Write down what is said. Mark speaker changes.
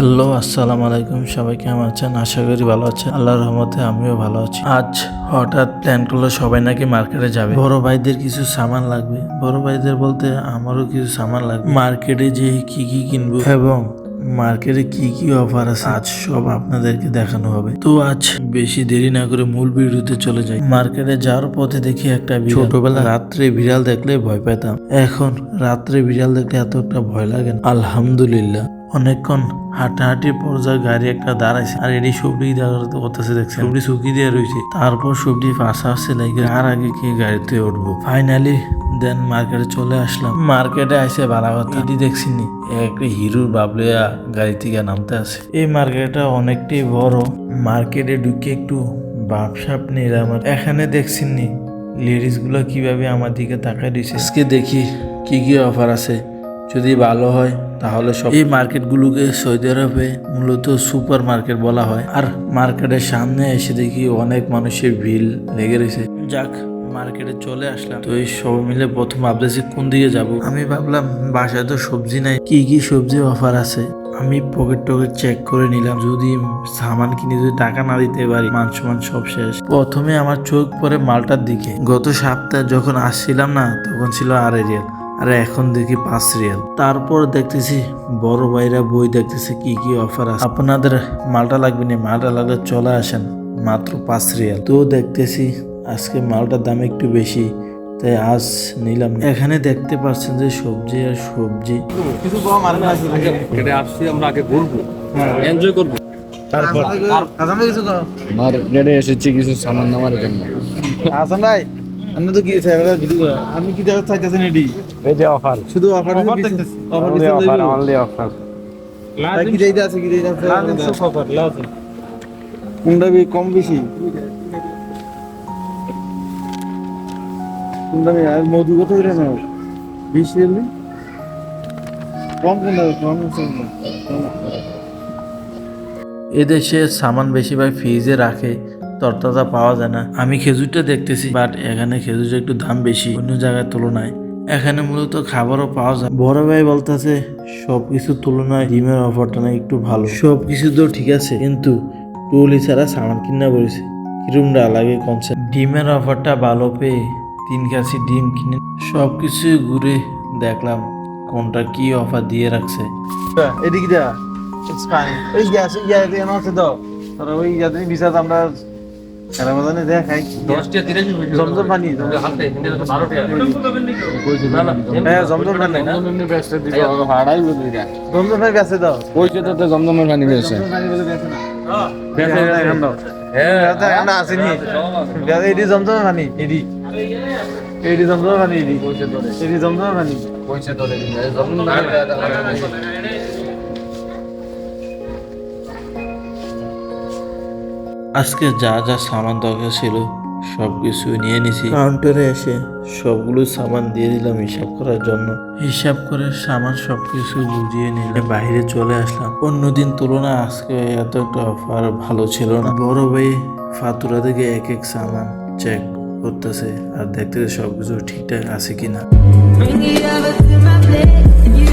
Speaker 1: Hello, আসসালামু আলাইকুম। সবাই কেমন আছেন? আশা করি ভালো আছেন। আল্লাহর রহমতে আমিও ভালো আছি। আজ হঠাৎ প্ল্যান করলো সবাই নাকি মার্কেটে যাবে। বড় ভাইদের কিছু সামান লাগবে। বড় ভাইদের বলতে আমারও কিছু সামান লাগবে। মার্কেটে যে কি কি কিনবো এবং মার্কেটে কি কি অফার আছে আজ সব আপনাদেরকে দেখানো হবে। তো আজ বেশি দেরি না করে মূল ভিডিওতে চলে যাই। মার্কেটে যাওয়ার পথে দেখি একটা বিড়াল। ছোটবেলা রাত্রে বিড়াল দেখলে ভয় পেতাম, এখন রাত্রে বিড়াল দেখলে এত একটা ভয় লাগে না। আলহামদুলিল্লাহ। অনেকক্ষণ হাঁটাহাঁটির পর যা গাড়ি একটা দাঁড়াইছে আর এটি সবজি করতেছে দেখছে, সবজি শুকিয়ে দিয়ে রয়েছে। তারপর সবজি পাশাপাশি লাগে আর আগে কি গাড়িতে উঠবো। ফাইনালি দেন মার্কেটে চলে আসলাম। মার্কেটে আইসে ভালো কথা, এটি দেখছি নি একটা হিরোর বাবলিয়া গাড়ি থেকে নামতে আছে। এই মার্কেটটা অনেকটাই বড়। মার্কেটে ঢুকে একটু ভাবসাব নেই আমার। এখানে দেখছি নি লেডিস গুলো কিভাবে আমার দিকে তাকায় দিছে। আজকে দেখি কি কি অফার আছে, যদি ভালো হয় তাহলে সব। এই মার্কেটগুলোকে সৌদি আরবে মূলত সুপার মার্কেট বলা হয়। আর মার্কেটের সামনে এসে দেখি অনেক মানুষের ভিড় লেগে রয়েছে। যাক, মার্কেটে চলে আসলাম। তো এই সবাই মিলে প্রথম ভাবতেছি কোন দিকে যাব। আমি ভাবলাম বাসায় তো সবজি নাই, কি কি সবজি অফার আছে। আমি পকেট টকেট চেক করে নিলাম, যদি সামান কিনে যদি টাকা না দিতে পারি মান সব শেষ। প্রথমে আমার চোখ পড়ে মালটার দিকে। গত সপ্তাহে যখন আসছিলাম না তখন ছিল 2.5 রিয়াল, আর এখন দেখি 5 রিয়াল। তারপর দেখতেছি বড় ভাইরা বই দেখতেছে কি কি অফার আছে। আপনাদের মালটা লাগবে না, মালটা লাগলে চলে আসেন, মাত্র 5 রিয়াল। তো দেখতেছি আজকে মালটার দাম একটু বেশি, তাই আজ নিলাম। এখানে দেখতে পাচ্ছেন যে সবজি আর সবজি
Speaker 2: কিছু কম আর এটা আসছি আমরা আগে বলবো, এনজয় করবো। তারপর
Speaker 3: আমার রেডে এসেছি কিছু সামান নেওয়ার জন্য।
Speaker 2: হাসান ভাই, আপনি তো কি আমি কি দেখতে চাইতেছেন? এডি
Speaker 3: এই যে অফার,
Speaker 2: শুধু অফার দেখতেছি। Offer
Speaker 3: only offer.
Speaker 2: কি দেইতে আছে, কি দেইতে আছে? অফার লাজম কোনটা কম বেশি? কোনটা আর মধু কত করে নাও? 20 রিয়াল কম। কোনটা কম আছে?
Speaker 1: এদেশে সামান বেশিরভাগ ফ্রিজে রাখে, তরতাজা পাওয়া যায় না। আমি খেজুরটা দেখতেছি, বাট এখানে খেজুরটা একটু দাম বেশি অন্য জায়গার তুলনায়। এখানে মূলত খাবারও পাওয়া যায়। বড় ভাই বলতেছে সবকিছুর তুলনায় ডিমের অফারটা না একটু ভালো। সবকিছু তো ঠিক আছে, কিন্তু টুলি ছাড়া সামান কিনা বলেছে কিরমটা লাগে কনসেপ্ট। ডিমের অফারটা ভালো পেয়ে 3 কাছি ডিম কিনে সবকিছু ঘুরে দেখলাম কোনটা কি অফার দিয়ে রাখছে।
Speaker 2: এদিকে যা, ইটস ফাইন। ওই গ্যাস ইয়াতে এনে আছে তো, আর ওই ইয়াতে বিচার আমরা রমজানে দেখাই 10 টা 30 জমজম পানি হাতে হিন্দে 12 টা হ্যাঁ জমজম পানি না
Speaker 3: জমজমের ব্যবসা দিতে ভাড়াই বলি না।
Speaker 2: জমজমের কাছে দাও,
Speaker 3: কইছে তো জমজমের পানি বেচে।
Speaker 2: পানি বলে বেছে না বেছে এখন দাও। হ্যাঁ এটা আমরা আসেনি এডি জমজমের পানি, এডি জমজমের পানি, এডি জমজমের পানি
Speaker 3: কইছে তো জমজম না।
Speaker 1: আজকে যা যা সামান দরকার ছিল সবকিছু নিয়ে নিছি। কাউন্টারে এসে সবগুলো সামান দিয়ে দিলাম হিসাব করার জন্য। হিসাব করে সামান সবকিছু বুঝিয়ে নিলাম, বাইরে চলে আসলাম। অন্যদিন তুলনায় আজকে এত একটা অফার ভালো ছিল না। বড় ভাই ফাতুরা থেকে এক এক সামান চেক করতেছে আর দেখতেছে সবকিছু ঠিকঠাক আছে কিনা।
Speaker 4: Bring it over to my place. You